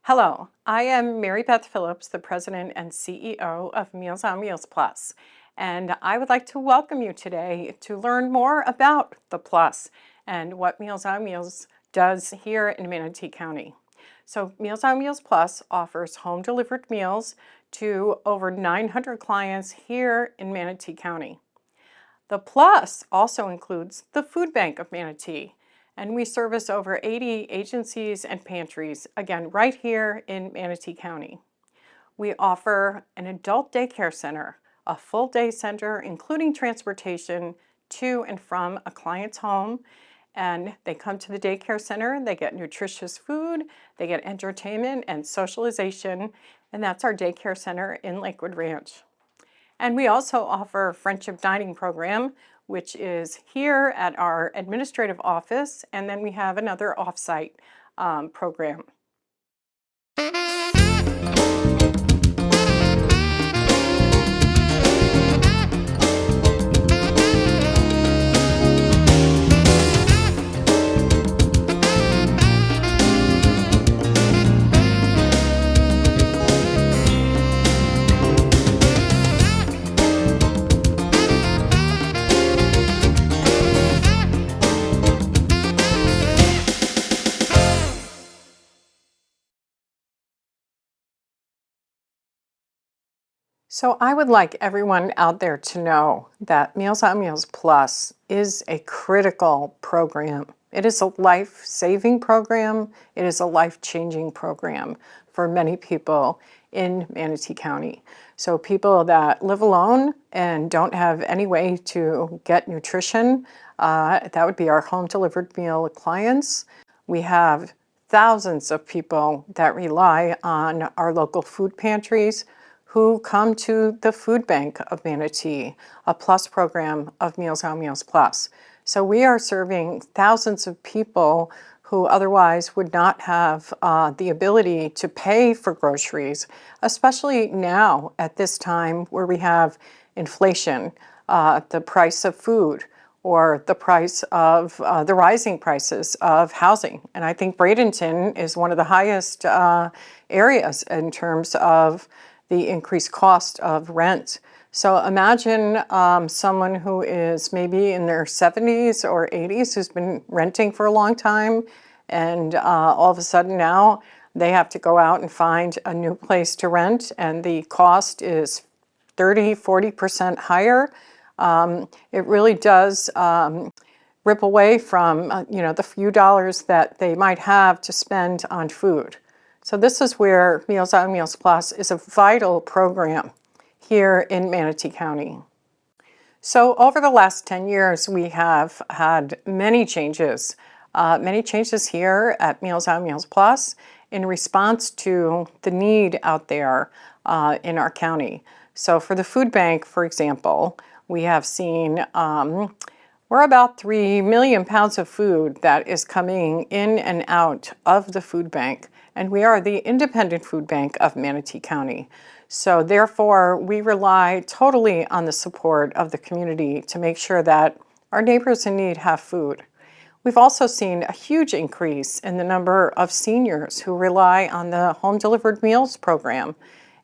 Hello, I am Mary Beth Phillips, the President and CEO of Meals on Wheels Plus, and I would like to welcome you today to learn more about the Plus and what Meals on Wheels does here in Manatee County. So Meals on Wheels Plus offers home delivered meals to over 900 clients here in Manatee County. The Plus also includes the Food Bank of Manatee, and we service over 80 agencies and pantries, again, right here in Manatee County. We offer an adult daycare center, a full day center, including transportation to and from a client's home. And they come to the daycare center, they get nutritious food, they get entertainment and socialization, and that's our daycare center in Lakewood Ranch. And we also offer a friendship dining program, which is here at our administrative office, and then we have another offsite program. So I would like everyone out there to know that Meals on Wheels Plus is a critical program. It is a life-saving program. It is a life-changing program for many people in Manatee County. So people that live alone and don't have any way to get nutrition, that would be our home delivered meal clients. We have thousands of people that rely on our local food pantries who come to the Food Bank of Manatee, a plus program of Meals on Wheels Plus. So we are serving thousands of people who otherwise would not have the ability to pay for groceries, especially now at this time where we have inflation, the price of food, or the price of the rising prices of housing. And I think Bradenton is one of the highest areas in terms of the increased cost of rent. So imagine someone who is maybe in their 70s or 80s who's been renting for a long time, and all of a sudden now they have to go out and find a new place to rent, and the cost is 30–40% higher. It really does rip away from the few dollars that they might have to spend on food. So this is where Meals on Wheels Plus is a vital program here in Manatee County. So over the last 10 years, we have had many changes here at Meals on Wheels Plus in response to the need out there in our county. So for the food bank, for example, we have seen we're about 3 million pounds of food that is coming in and out of the food bank. And we are the independent food bank of Manatee County. So therefore, we rely totally on the support of the community to make sure that our neighbors in need have food. We've also seen a huge increase in the number of seniors who rely on the home delivered meals program.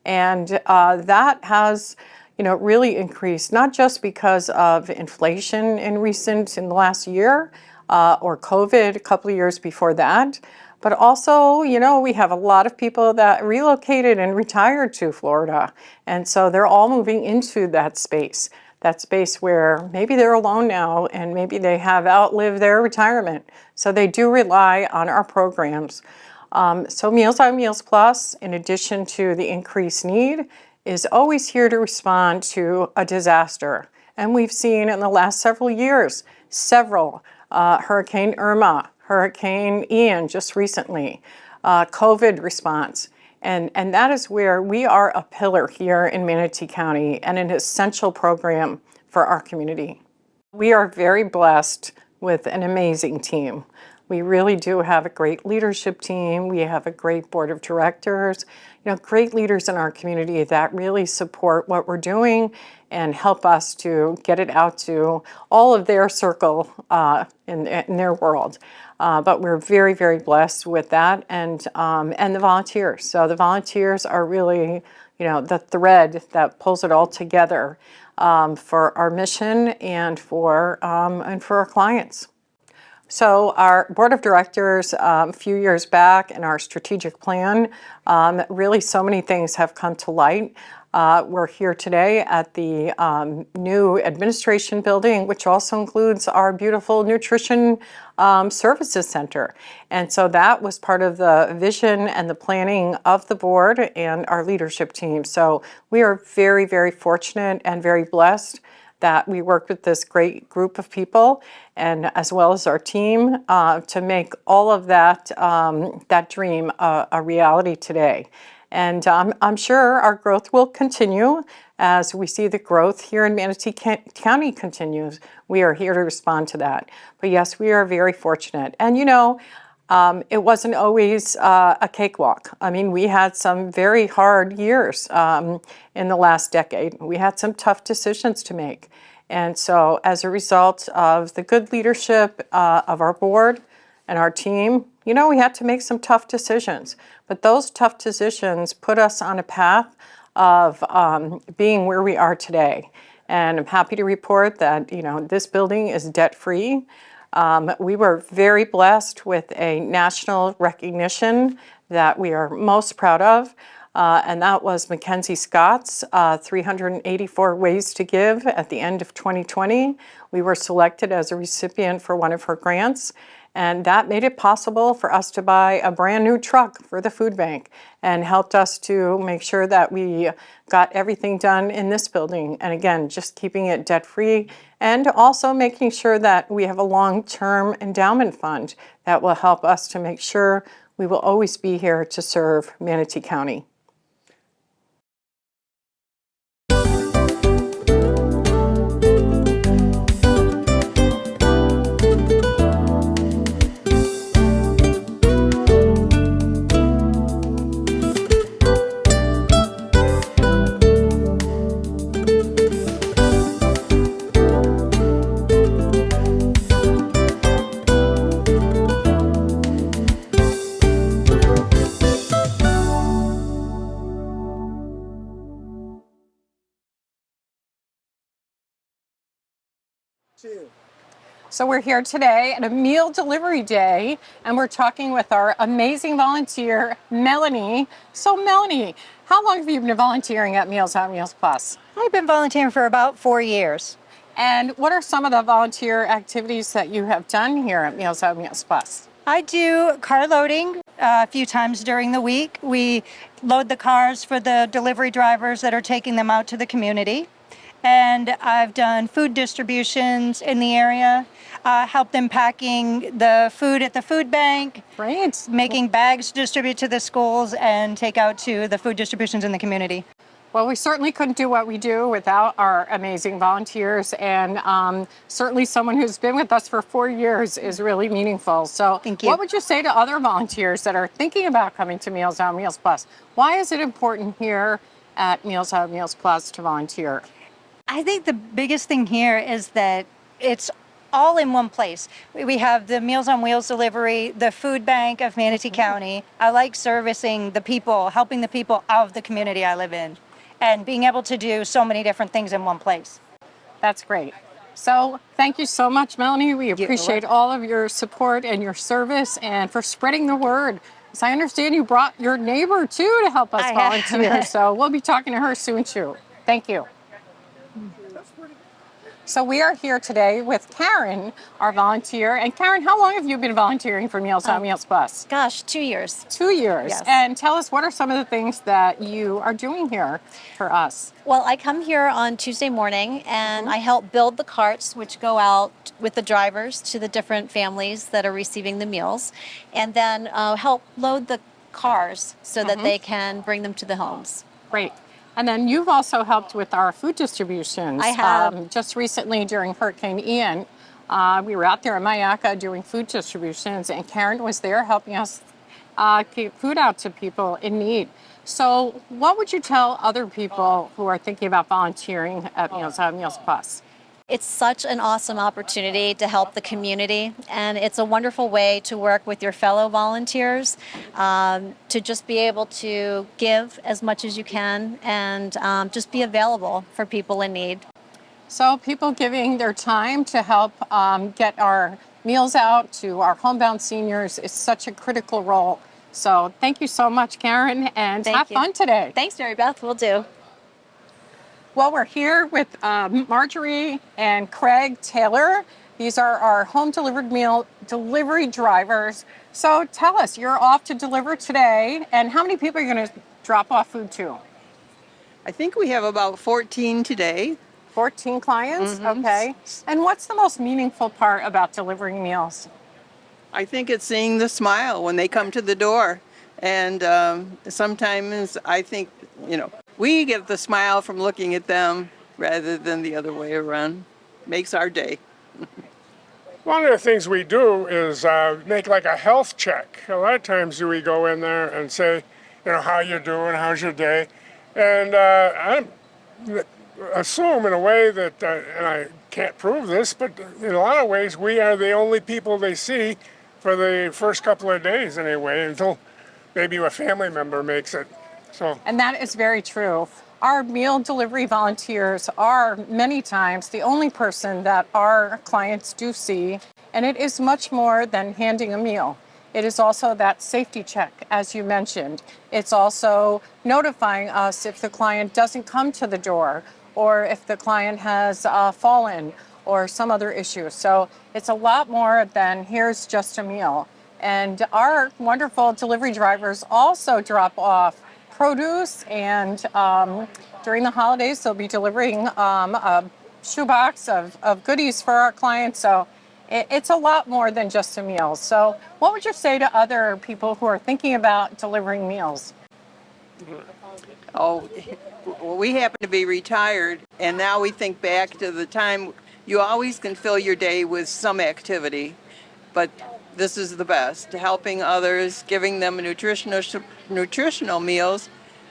And that has really increased, not just because of inflation in the last year, or COVID a couple of years before that, but also, we have a lot of people that relocated and retired to Florida. And so they're all moving into that space where maybe they're alone now and maybe they have outlived their retirement. So they do rely on our programs. So Meals on Wheels Plus, in addition to the increased need, is always here to respond to a disaster. And we've seen in the last several years, Hurricane Irma, Hurricane Ian just recently, COVID response. And that is where we are a pillar here in Manatee County and an essential program for our community. We are very blessed with an amazing team. We really do have a great leadership team. We have a great board of directors, great leaders in our community that really support what we're doing and help us to get it out to all of their circle in their world. But we're very, very blessed with that, and the volunteers. So the volunteers are really, the thread that pulls it all together for our mission and for our clients. So our board of directors, a few years back in our strategic plan, really so many things have come to light. We're here today at the new administration building, which also includes our beautiful nutrition services center. And so that was part of the vision and the planning of the board and our leadership team. So we are very, very fortunate and very blessed that we work with this great group of people, and as well as our team, to make all of that that dream a reality today. And I'm sure our growth will continue as we see the growth here in Manatee County continues. We are here to respond to that. But yes, we are very fortunate. And it wasn't always a cakewalk. I mean, we had some very hard years in the last decade. We had some tough decisions to make. And so as a result of the good leadership of our board and our team, we had to make some tough decisions. But those tough decisions put us on a path of being where we are today. And I'm happy to report that, this building is debt-free. We were very blessed with a national recognition that we are most proud of, and that was Mackenzie Scott's 384 Ways to Give at the end of 2020. We were selected as a recipient for one of her grants, and that made it possible for us to buy a brand new truck for the food bank and helped us to make sure that we got everything done in this building. And again, just keeping it debt-free and also making sure that we have a long-term endowment fund that will help us to make sure we will always be here to serve Manatee County. So we're here today at a meal delivery day, and we're talking with our amazing volunteer, Melanie. So Melanie, how long have you been volunteering at Meals on Wheels Plus? I've been volunteering for about 4 years. And what are some of the volunteer activities that you have done here at Meals on Wheels Plus? I do car loading a few times during the week. We load the cars for the delivery drivers that are taking them out to the community. And I've done food distributions in the area, helped them packing the food at the food bank. Great. Making bags to distribute to the schools and take out to the food distributions in the community. Well, we certainly couldn't do what we do without our amazing volunteers, and certainly someone who's been with us for 4 years is really meaningful. So Thank you. What would you say to other volunteers that are thinking about coming to Meals on Wheels Plus? Why is it important here at Meals on Wheels Plus to volunteer? I think the biggest thing here is that it's all in one place. We have the Meals on Wheels delivery, the food bank of Manatee County. I like servicing the people, helping the people of the community I live in, and being able to do so many different things in one place. That's great. So thank you so much, Melanie. We appreciate all of your support and your service and for spreading the word. As I understand, you brought your neighbor too to help us volunteer. So we'll be talking to her soon too. Thank you. So we are here today with Karen, our volunteer. And Karen, how long have you been volunteering for Meals on Wheels Plus? Gosh, 2 years. 2 years. Yes. And tell us, what are some of the things that you are doing here for us? Well, I come here on Tuesday morning and I help build the carts which go out with the drivers to the different families that are receiving the meals, and then help load the cars so that they can bring them to the homes. Great. And then you've also helped with our food distributions. I have. Just recently during Hurricane Ian, We were out there in Mayaka doing food distributions, and Karen was there helping us get food out to people in need. So what would you tell other people who are thinking about volunteering at Meals on Meals Plus? It's such an awesome opportunity to help the community, and it's a wonderful way to work with your fellow volunteers, to just be able to give as much as you can and just be available for people in need. So people giving their time to help get our meals out to our homebound seniors is such a critical role. So thank you so much, Karen, and Thank have you. fun today. Thanks, Mary Beth. We'll do. Well, we're here with Marjorie and Craig Taylor. These are our home delivered meal delivery drivers. So tell us, you're off to deliver today, and how many people are you going to drop off food to? I think we have about 14 today. 14 clients? Okay. And what's the most meaningful part about delivering meals? I think it's seeing the smile when they come to the door. And sometimes I think, we get the smile from looking at them rather than the other way around. Makes our day. One of the things we do is make like a health check. A lot of times we go in there and say, how you doing, how's your day? And I assume in a way that, and I can't prove this, but in a lot of ways we are the only people they see for the first couple of days anyway, until maybe a family member makes it. So. And that is very true. Our meal delivery volunteers are many times the only person that our clients do see, and it is much more than handing a meal. It is also that safety check, as you mentioned. It's also notifying us if the client doesn't come to the door, or if the client has fallen, or some other issue. So it's a lot more than here's just a meal. And our wonderful delivery drivers also drop off produce, and during the holidays they'll be delivering a shoebox of goodies for our clients. So it's a lot more than just a meal. So what would you say to other people who are thinking about delivering meals? Oh, well, we happen to be retired, and now we think back to the time you always can fill your day with some activity, but this is the best, helping others, giving them nutritional meals.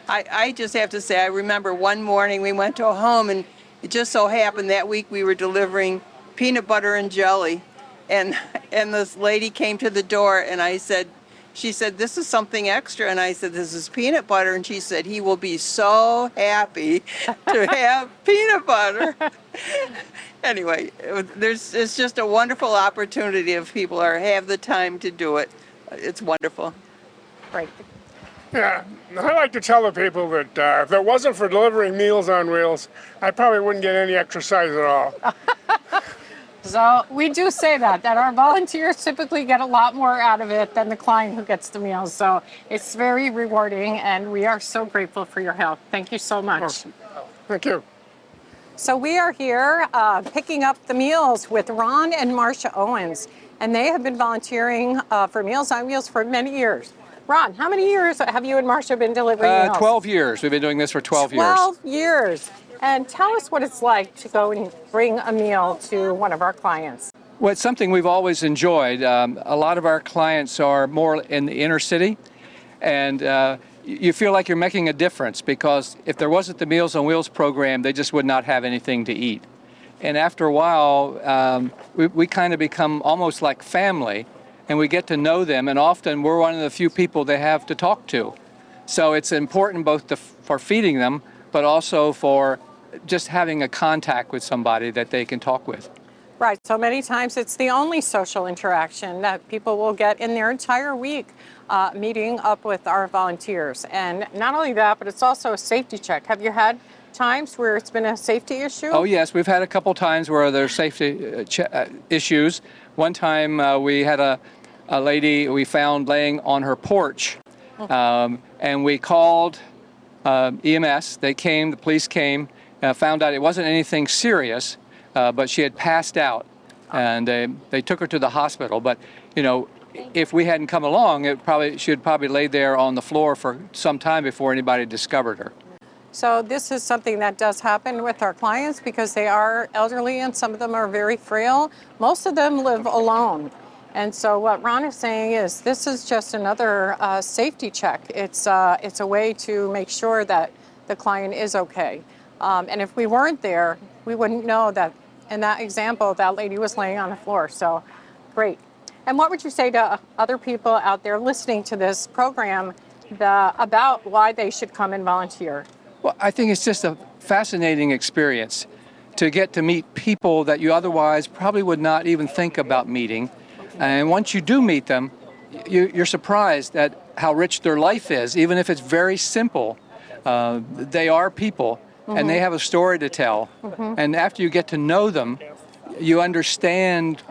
I just have to say, I remember one morning we went to a home, and it just so happened that week we were delivering peanut butter and jelly, and this lady came to the door, and she said, this is something extra, and I said, this is peanut butter, and she said, he will be so happy to have peanut butter. Anyway, it's just a wonderful opportunity if people have the time to do it. It's wonderful. Right. Yeah, I like to tell the people that if it wasn't for delivering Meals on Wheels, I probably wouldn't get any exercise at all. So we do say that our volunteers typically get a lot more out of it than the client who gets the meals. So it's very rewarding, and we are so grateful for your help. Thank you so much. Thank you. So we are here picking up the meals with Ron and Marcia Owens, and they have been volunteering for Meals on Wheels for many years. Ron, how many years have you and Marcia been delivering meals? 12 years. We've been doing this for 12 years. 12 years. And tell us what it's like to go and bring a meal to one of our clients. Well, it's something we've always enjoyed. A lot of our clients are more in the inner city, and you feel like you're making a difference, because if there wasn't the Meals on Wheels program, they just would not have anything to eat. And after a while, we kind of become almost like family, and we get to know them, and often we're one of the few people they have to talk to. So it's important both for feeding them, but also for just having a contact with somebody that they can talk with. Right, so many times it's the only social interaction that people will get in their entire week, meeting up with our volunteers. And not only that, but it's also a safety check. Have you had times where it's been a safety issue? Oh yes, we've had a couple times where there's safety issues. One time we had a lady we found laying on her porch, and we called EMS. They came, the police came, found out it wasn't anything serious, but she had passed out, and they took her to the hospital. But if we hadn't come along, she had probably laid there on the floor for some time before anybody discovered her. So this is something that does happen with our clients because they are elderly and some of them are very frail. Most of them live alone. And so what Ron is saying is this is just another safety check. It's a way to make sure that the client is okay. And if we weren't there, we wouldn't know that in that example, that lady was laying on the floor. So great. And what would you say to other people out there listening to this program about why they should come and volunteer? Well, I think it's just a fascinating experience to get to meet people that you otherwise probably would not even think about meeting. And once you do meet them, you're surprised at how rich their life is, even if it's very simple. They are people, and they have a story to tell. And after you get to know them, you understand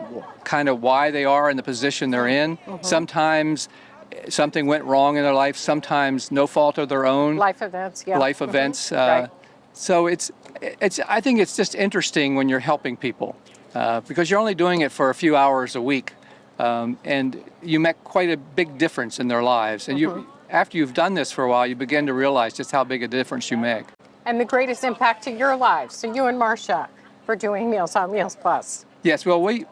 kind of why they are in the position they're in. Sometimes something went wrong in their life, sometimes no fault of their own. Life events, yeah. Life events. Right. So I think it's just interesting when you're helping people because you're only doing it for a few hours a week, and you make quite a big difference in their lives. And after you've done this for a while, you begin to realize just how big a difference you make. And the greatest impact to your lives, so you and Marcia, for doing Meals on Wheels Plus. Yes, well, we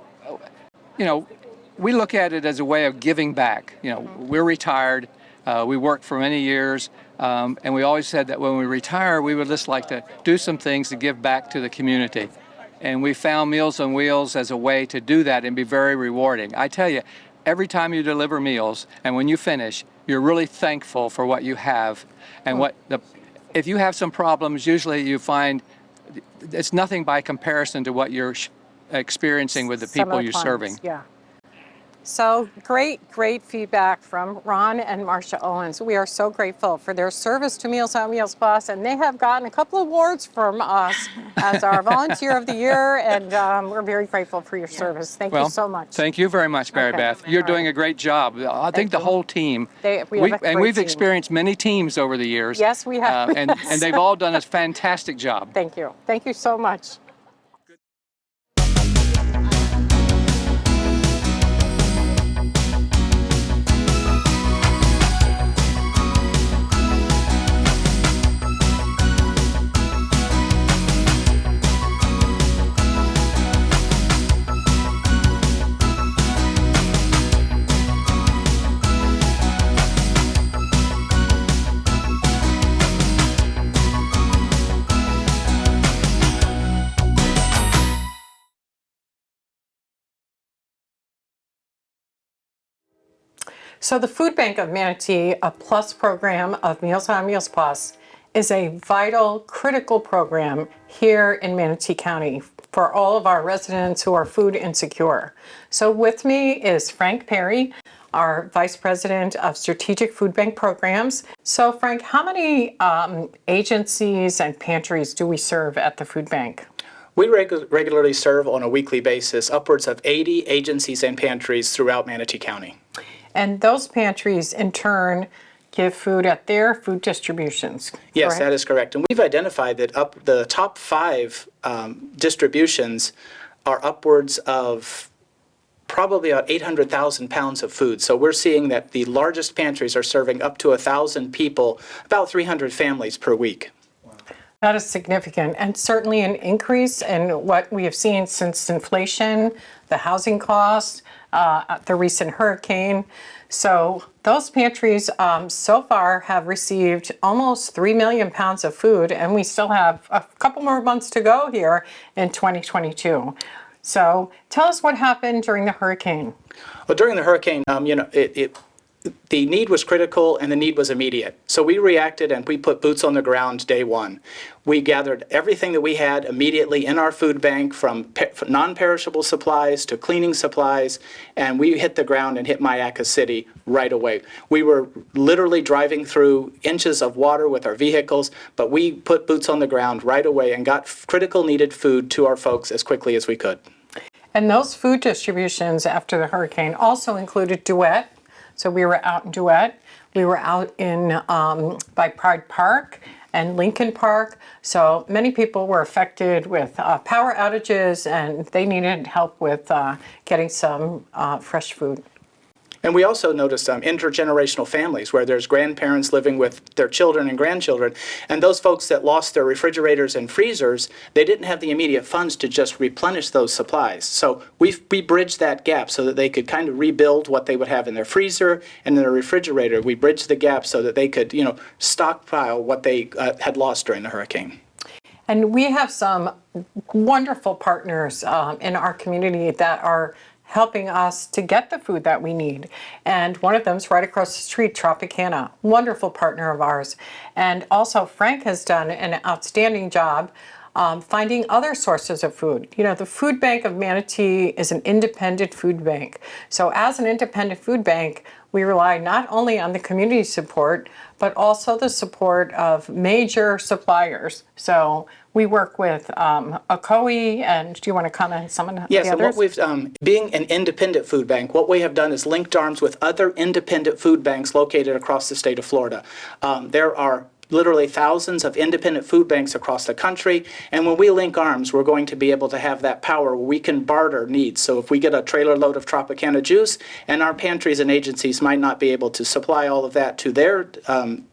look at it as a way of giving back. We're retired. We worked for many years, and we always said that when we retire, we would just like to do some things to give back to the community. And we found Meals on Wheels as a way to do that and be very rewarding. I tell you, every time you deliver meals, and when you finish, you're really thankful for what you have. And if you have some problems, usually you find it's nothing by comparison to what you're experiencing with the people you're serving. Yeah. So great feedback from Ron and Marcia Owens. We are so grateful for their service to Meals on Wheels Plus, and they have gotten a couple of awards from us as our Volunteer of the Year, and we're very grateful for your service. Thank you so much. Thank you very much, Mary Beth. You're doing a great job. I think the whole team. We've experienced many teams over the years. Yes, we have. And they've all done a fantastic job. Thank you. Thank you so much. So the Food Bank of Manatee, a plus program of Meals on Wheels Plus, is a vital, critical program here in Manatee County for all of our residents who are food insecure. So with me is Frank Perry, our Vice President of Strategic Food Bank Programs. So Frank, how many agencies and pantries do we serve at the food bank? We regularly serve on a weekly basis upwards of 80 agencies and pantries throughout Manatee County. And those pantries, in turn, give food at their food distributions. Yes, correct? that is correct. And we've identified that the top 5 distributions are upwards of probably about 800,000 pounds of food. So we're seeing that the largest pantries are serving up to 1,000 people, about 300 families per week. That is significant, and certainly an increase in what we have seen since inflation, the housing costs, the recent hurricane. So those pantries so far have received almost 3 million pounds of food, and we still have a couple more months to go here in 2022. So tell us what happened during the hurricane. Well, during the hurricane, the need was critical and the need was immediate. So we reacted and we put boots on the ground day one. We gathered everything that we had immediately in our food bank, from non-perishable supplies to cleaning supplies, and we hit the ground and hit Myakka City right away. We were literally driving through inches of water with our vehicles, but we put boots on the ground right away and got critical needed food to our folks as quickly as we could. And those food distributions after the hurricane also included Duet. So we were out in Duet. We were out in by Pride Park and Lincoln Park. So many people were affected with power outages, and they needed help with getting some fresh food. And we also noticed intergenerational families where there's grandparents living with their children and grandchildren. And those folks that lost their refrigerators and freezers, they didn't have the immediate funds to just replenish those supplies. So we bridged that gap so that they could kind of rebuild what they would have in their freezer and in their refrigerator. We bridged the gap so that they could, stockpile what they had lost during the hurricane. And we have some wonderful partners in our community that are helping us to get the food that we need. And one of them is right across the street, Tropicana, wonderful partner of ours. And also Frank has done an outstanding job finding other sources of food. The Food Bank of Manatee is an independent food bank. So as an independent food bank, we rely not only on the community support, but also the support of major suppliers. So we work with ACOE, and do you want to comment on some of the Yes, others? and what we've, being an independent food bank, what we have done is linked arms with other independent food banks located across the state of Florida. There are literally thousands of independent food banks across the country, and when we link arms, we're going to be able to have that power where we can barter needs. So if we get a trailer load of Tropicana juice, and our pantries and agencies might not be able to supply all of that to their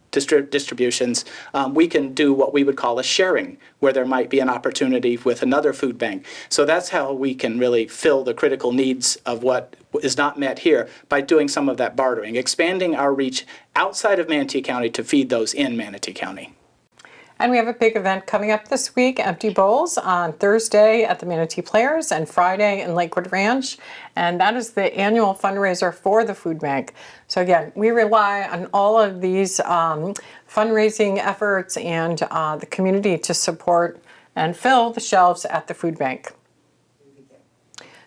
distributions, we can do what we would call a sharing, where there might be an opportunity with another food bank. So that's how we can really fill the critical needs of what is not met here by doing some of that bartering, expanding our reach outside of Manatee County to feed those in Manatee County. And we have a big event coming up this week, Empty Bowls, on Thursday at the Manatee Players and Friday in Lakewood Ranch. And that is the annual fundraiser for the food bank. So again, we rely on all of these fundraising efforts and the community to support and fill the shelves at the food bank.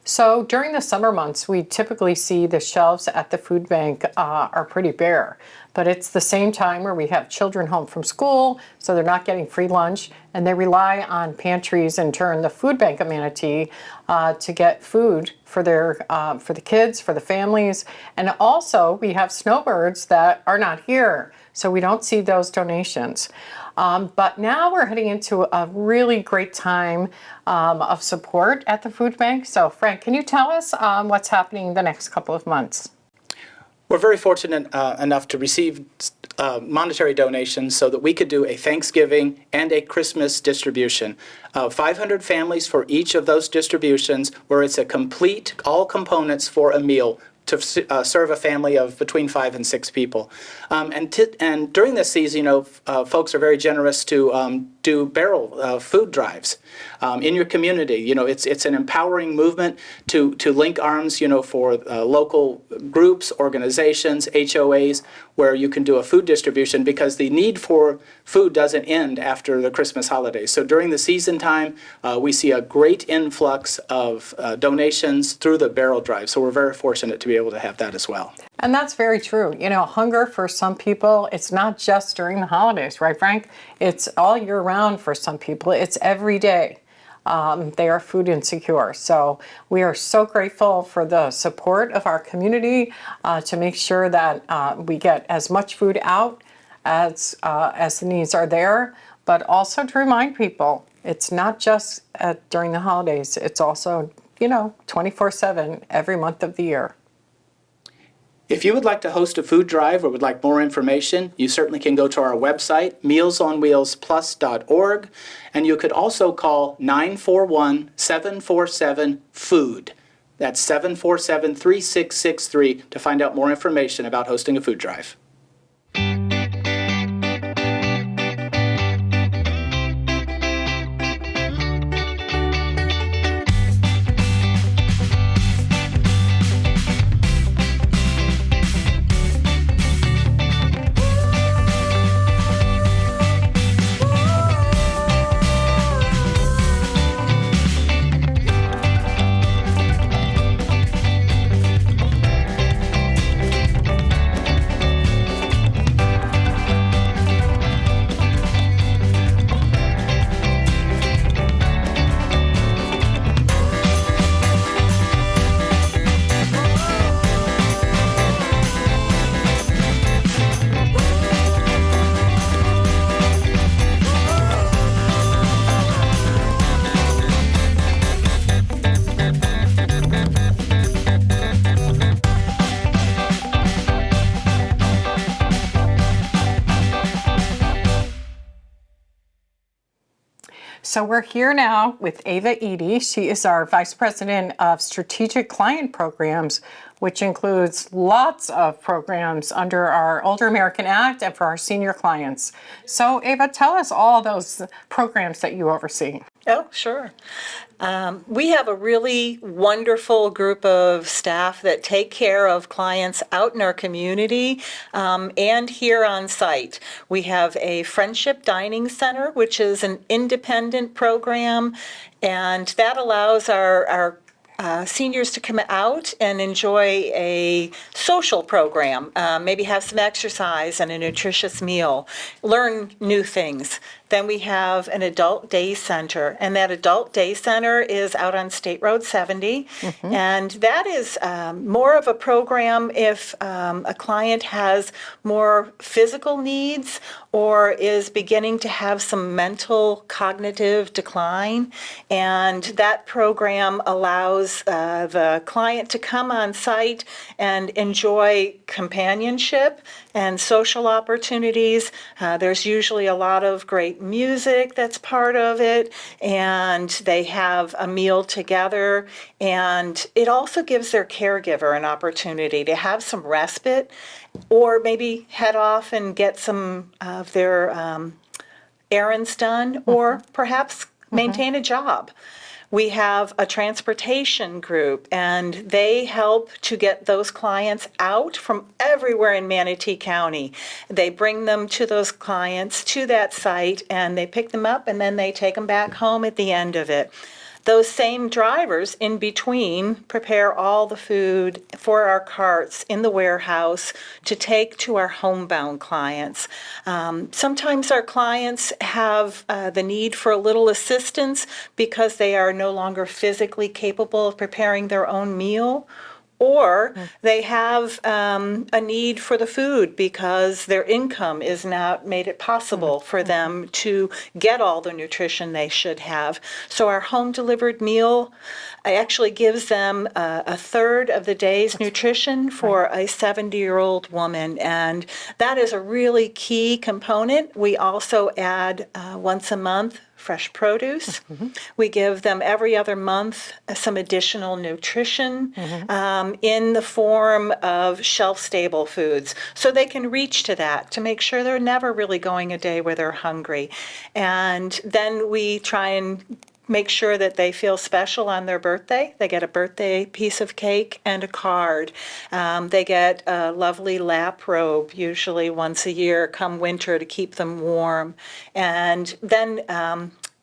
So during the summer months, we typically see the shelves at the food bank are pretty bare. But it's the same time where we have children home from school, so they're not getting free lunch, and they rely on pantries, in turn, the Food Bank of Manatee, to get food for the kids, for the families. And also, we have snowbirds that are not here, so we don't see those donations. But now we're heading into a really great time of support at the food bank. So Frank, can you tell us what's happening the next couple of months? We're very fortunate enough to receive monetary donations so that we could do a Thanksgiving and a Christmas distribution. 500 families for each of those distributions, where it's a complete, all components for a meal to serve a family of between 5 and 6 people. And during this season, folks are very generous to do barrel food drives in your community. It's an empowering movement to link arms, for local groups, organizations, HOAs, where you can do a food distribution, because the need for food doesn't end after the Christmas holidays. So during the season time, we see a great influx of donations through the barrel drive. So we're very fortunate to be able to have that as well. And that's very true. Hunger for some people, it's not just during the holidays, right, Frank? It's all year round for some people. It's every day. They are food insecure. So we are so grateful for the support of our community to make sure that we get as much food out as the needs are there, but also to remind people it's not just during the holidays. It's also, 24/7 every month of the year. If you would like to host a food drive or would like more information, you certainly can go to our website, mealsonwheelsplus.org, and you could also call 941-747-FOOD. That's 747-3663 to find out more information about hosting a food drive. So we're here now with Ava Eady. She is our Vice President of Strategic Client Programs, which includes lots of programs under our Older American Act and for our senior clients. So Ava, tell us all those programs that you oversee. Oh, sure. We have a really wonderful group of staff that take care of clients out in our community and here on site. We have a Friendship Dining Center, which is an independent program, and that allows our seniors to come out and enjoy a social program, maybe have some exercise and a nutritious meal, learn new things. Then we have an adult day center, and that adult day center is out on State Road 70. And that is more of a program if a client has more physical needs or is beginning to have some mental cognitive decline. And that program allows the client to come on site and enjoy companionship and social opportunities. There's usually a lot of great music that's part of it, and they have a meal together. And it also gives their caregiver an opportunity to have some respite or maybe head off and get some of their errands done or perhaps maintain a job. We have a transportation group, and they help to get those clients out from everywhere in Manatee County. They bring them to those clients to that site, and they pick them up, and then they take them back home at the end of it. Those same drivers in between prepare all the food for our carts in the warehouse to take to our homebound clients. Sometimes our clients have the need for a little assistance because they are no longer physically capable of preparing their own meal, or they have a need for the food because their income is not made it possible for them to get all the nutrition they should have. So our home delivered meal actually gives them a third of the day's nutrition for a 70-year-old woman, and that is a really key component. We also add once a month fresh produce. We give them every other month some additional nutrition in the form of shelf-stable foods, so they can reach to that to make sure they're never really going a day where they're hungry. And then we try and make sure that they feel special on their birthday. They get a birthday piece of cake and a card. They get a lovely lap robe, usually once a year, come winter, to keep them warm. And then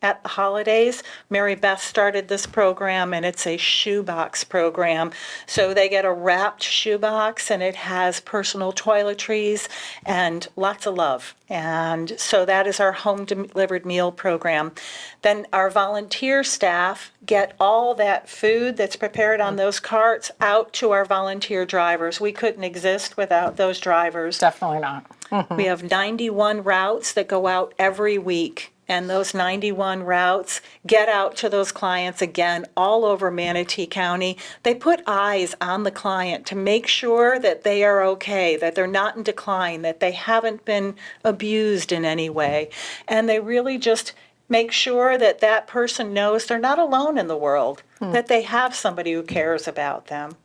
at the holidays, Mary Beth started this program, and it's a shoebox program. So they get a wrapped shoebox, and it has personal toiletries and lots of love. And so that is our home delivered meal program. Then our volunteer staff get all that food that's prepared on those carts out to our volunteer drivers. We couldn't exist without those drivers. Definitely not. We have 91 routes that go out every week. And those 91 routes get out to those clients again all over Manatee County. They put eyes on the client to make sure that they are okay, that they're not in decline, that they haven't been abused in any way. And they really just make sure that that person knows they're not alone in the world, that they have somebody who cares about them.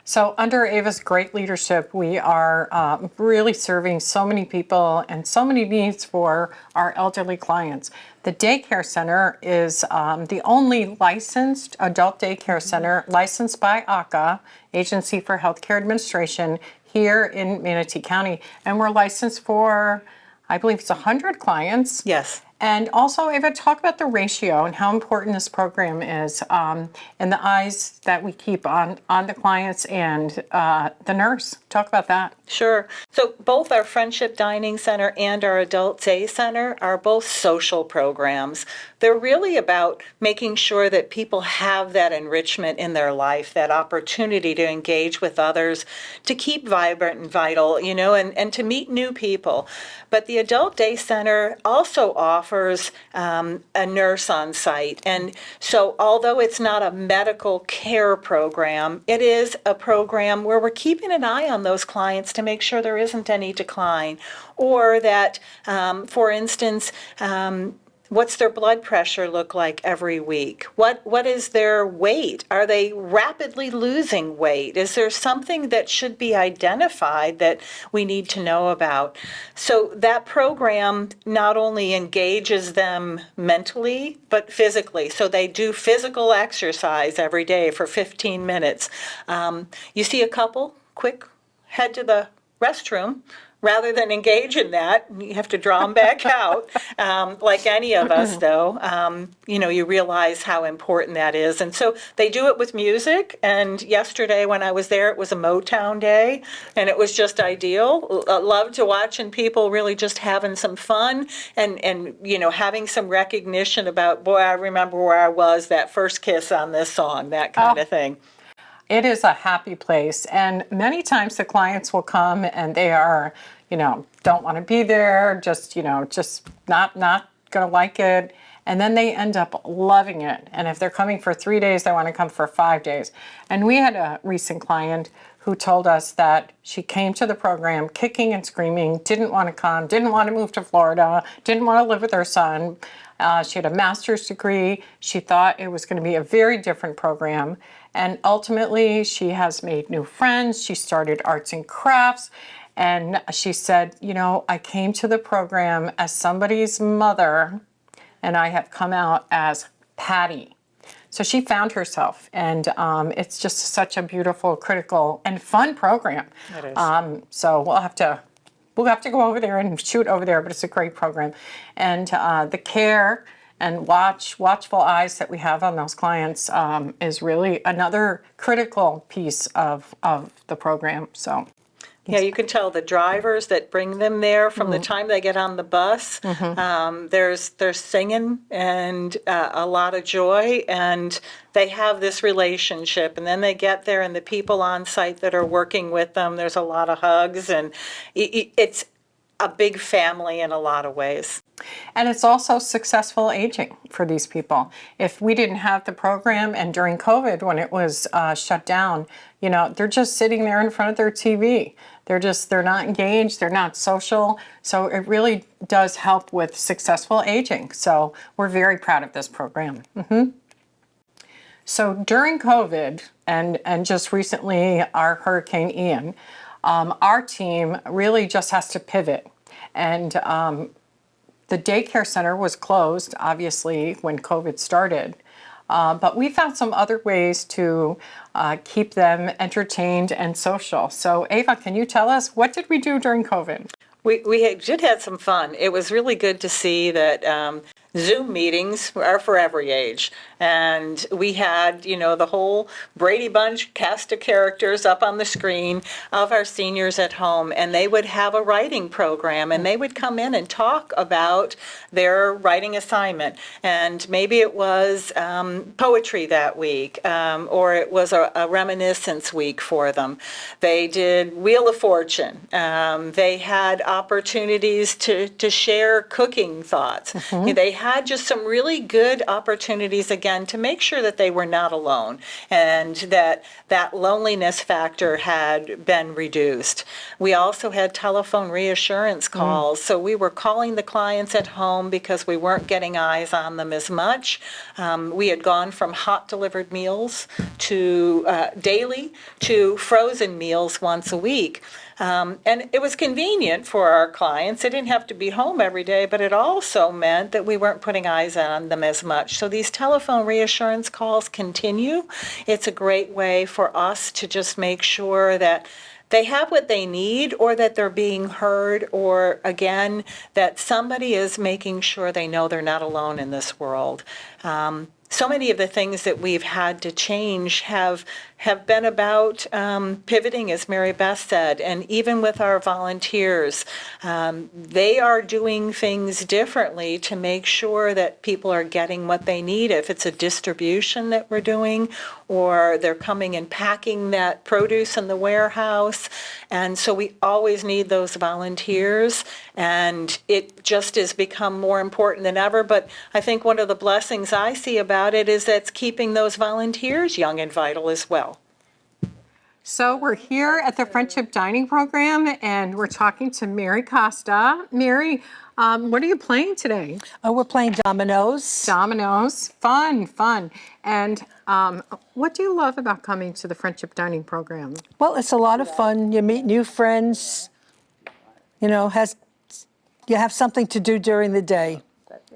So under Ava's great leadership, we are really serving so many people and so many needs for our elderly clients. The daycare center is the only licensed adult daycare center licensed by ACA, Agency for Healthcare Administration, here in Manatee County. And we're licensed for, I believe it's 100 clients. Yes. And also, Ava, talk about the ratio and how important this program is and the eyes that we keep on the clients and the nurse. Talk about that. Sure. So both our Friendship Dining Center and our Adult Day Center are both social programs. They're really about making sure that people have that enrichment in their life, that opportunity to engage with others, to keep vibrant and vital, and to meet new people. But the Adult Day Center also offers a nurse on site. And so although it's not a medical care program, it is a program where we're keeping an eye on those clients to make sure there isn't any decline, or that, for instance, What's their blood pressure look like every week? What is their weight? Are they rapidly losing weight? Is there something that should be identified that we need to know about? So that program not only engages them mentally, but physically. So they do physical exercise every day for 15 minutes. You see a couple, quick, head to the restroom. Rather than engage in that, you have to draw them back out. Like any of us, though, you realize how important that is. And so they do it with music. And yesterday when I was there, it was a Motown day, and it was just ideal. Love to watching people really just having some fun and having some recognition about, boy, I remember where I was that first kiss on this song, that kind of thing. It is a happy place, and many times the clients will come and they are, don't want to be there, just not gonna like it, and then they end up loving it. And if they're coming for 3 days, they want to come for 5 days. And we had a recent client who told us that she came to the program kicking and screaming, didn't want to come, didn't want to move to Florida, didn't want to live with her son. She had a master's degree. She thought it was going to be a very different program. And ultimately, she has made new friends. She started arts and crafts. And she said, I came to the program as somebody's mother, and I have come out as Patty. So she found herself, and it's just such a beautiful, critical, and fun program. It is. So we'll have to go over there and shoot over there, but it's a great program. And the care and watchful eyes that we have on those clients is really another critical piece of the program. So. Yeah, you can tell the drivers that bring them there from the time they get on the bus. There's singing and a lot of joy, and they have this relationship. And then they get there, and the people on site that are working with them, there's a lot of hugs, and it's a big family in a lot of ways. And it's also successful aging for these people. If we didn't have the program, and during COVID when it was shut down, they're just sitting there in front of their TV. They're not engaged, they're not social. So it really does help with successful aging. So we're very proud of this program. So during COVID and just recently our Hurricane Ian, our team really just has to pivot. And the daycare center was closed, obviously, when COVID started. But we found some other ways to keep them entertained and social. So Ava, can you tell us, what did we do during COVID? We did have some fun. It was really good to see that Zoom meetings are for every age. And we had, the whole Brady Bunch cast of characters up on the screen of our seniors at home, and they would have a writing program, and they would come in and talk about their writing assignment. And maybe it was poetry that week, or it was a reminiscence week for them. They did Wheel of Fortune. They had opportunities to share cooking thoughts. They had just some really good opportunities, again, to make sure that they were not alone and that loneliness factor had been reduced. We also had telephone reassurance calls. So we were calling the clients at home because we weren't getting eyes on them as much. We had gone from hot delivered meals to daily to frozen meals once a week. And it was convenient for our clients. They didn't have to be home every day, but it also meant that we weren't putting eyes on them as much. So these telephone reassurance calls continue. It's a great way for us to just make sure that they have what they need, or that they're being heard, or again, that somebody is making sure they know they're not alone in this world. So many of the things that we've had to change have been about pivoting, as Mary Beth said, and even with our volunteers, they are doing things differently to make sure that people are getting what they need. If it's a distribution that we're doing, or they're coming and packing that produce in the warehouse. And so we always need those volunteers, and it just has become more important than ever. But I think one of the blessings I see about it is that's keeping those volunteers young and vital as well. So we're here at the Friendship Dining Program, and we're talking to Mary Costa. Mary, what are you playing today? Oh, we're playing dominoes. Dominoes. Fun, fun. And what do you love about coming to the Friendship Dining Program? Well, it's a lot of fun. You meet new friends. You know, you have something to do during the day,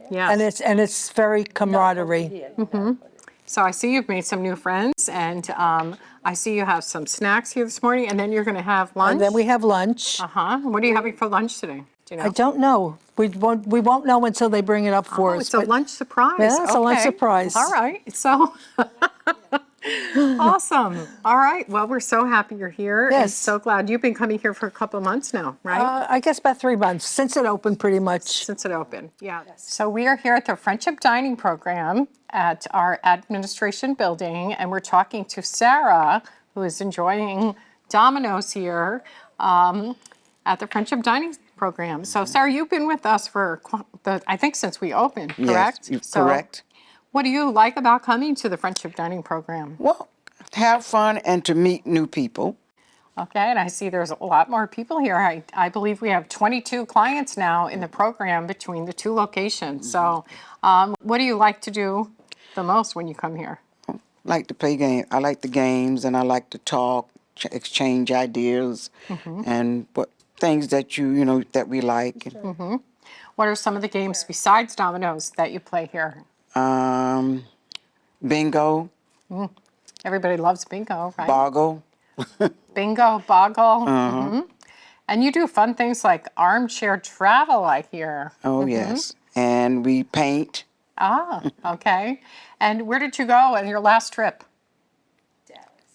Yes. and it's very camaraderie. So I see you've made some new friends, and I see you have some snacks here this morning, and then you're going to have lunch. And then we have lunch. Uh-huh. What are you having for lunch today? Do you know? I don't know. We won't know until they bring it up for Oh, us. it's a but- lunch surprise. Yeah, it's a lunch Okay. surprise. All right. So awesome. All right. Well, we're so happy you're here. And Yes. so glad you've been coming here for a couple of months now, right? I guess about 3 months since it opened, pretty much. Since it opened. Yeah. So we are here at the Friendship Dining Program at our administration building, and we're talking to Sarah, who is enjoying Domino's here at the Friendship Dining Program. So Sarah, you've been with us for I think since we opened, correct? Yes, So correct. what do you like about coming to the Friendship Dining Program? Well, have fun and to meet new people. Okay, and I see there's a lot more people here. I believe we have 22 clients now in the program between the two locations. So what do you like to do the most when you come here? Like to play games. I like the games and I like to talk, exchange ideas, and what things that that we like. What are some of the games besides dominoes that you play here? Bingo, Everybody loves bingo, right? boggle. Bingo, boggle. And you do fun things like armchair travel, I hear. Oh yes, and we paint. Ah, okay. And where did you go on your last trip?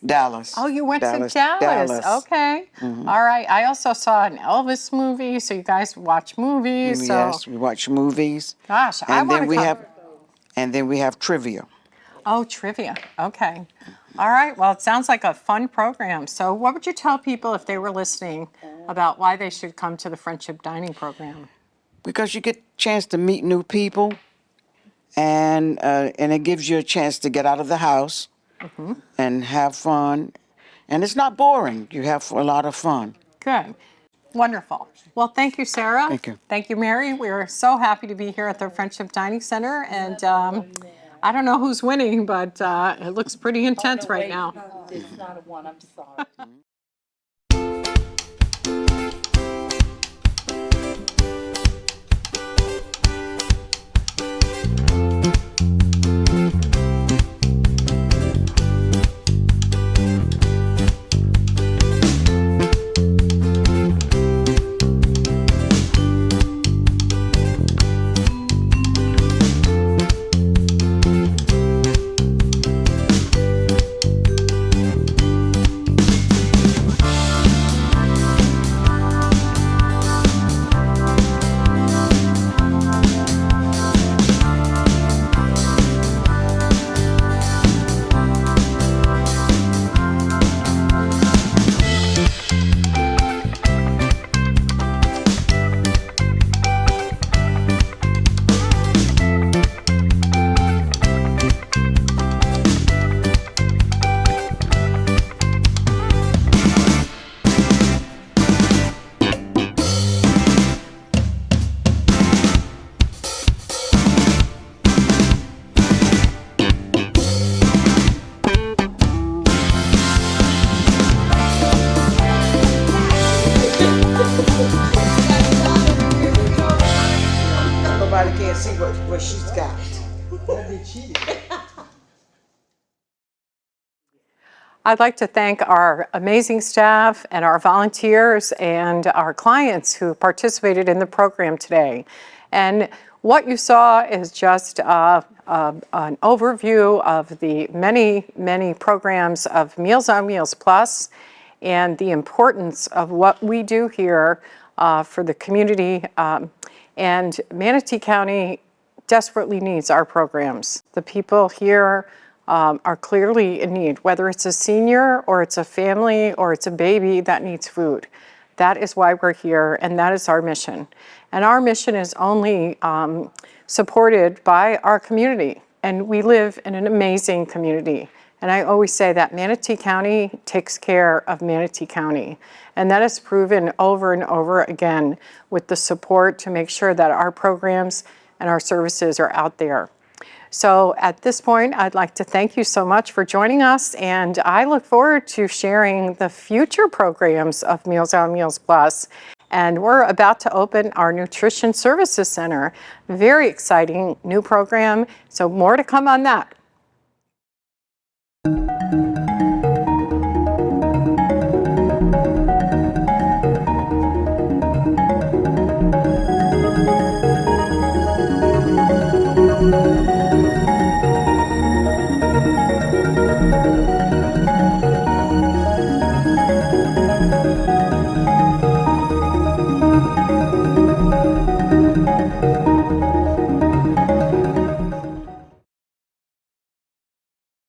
Dallas. Oh, you went Dallas, to Dallas. Dallas. Okay. All right. I also saw an Elvis movie, so you guys watch movies. So, Yes, we watch movies. gosh, I And want then to come. and then we have trivia. Oh, trivia. Okay. All right. Well, it sounds like a fun program. So, what would you tell people if they were listening about why they should come to the Friendship Dining Program? Because you get a chance to meet new people, and it gives you a chance to get out of the house and have fun, and it's not boring. You have a lot of fun. Good. Wonderful. Well, thank you, Sarah. Thank you. Thank you, Mary. We're so happy to be here at the Friendship Dining Center. And I don't know who's winning, but it looks pretty intense right now. It's not a one, I'm sorry. Nobody can see what she's got. I'd like to thank our amazing staff and our volunteers and our clients who participated in the program today. And what you saw is just an overview of the many, many programs of Meals on Wheels Plus and the importance of what we do here for the community. And Manatee County desperately needs our programs. The people here are clearly in need, whether it's a senior or it's a family or it's a baby that needs food. That is why we're here, and that is our mission. And our mission is only supported by our community, and we live in an amazing community. And I always say that Manatee County takes care of Manatee County. And that is proven over and over again with the support to make sure that our programs and our services are out there. So at this point, I'd like to thank you so much for joining us, and I look forward to sharing the future programs of Meals on Wheels Plus. And we're about to open our Nutrition Services Center. Very exciting new program, so more to come on that.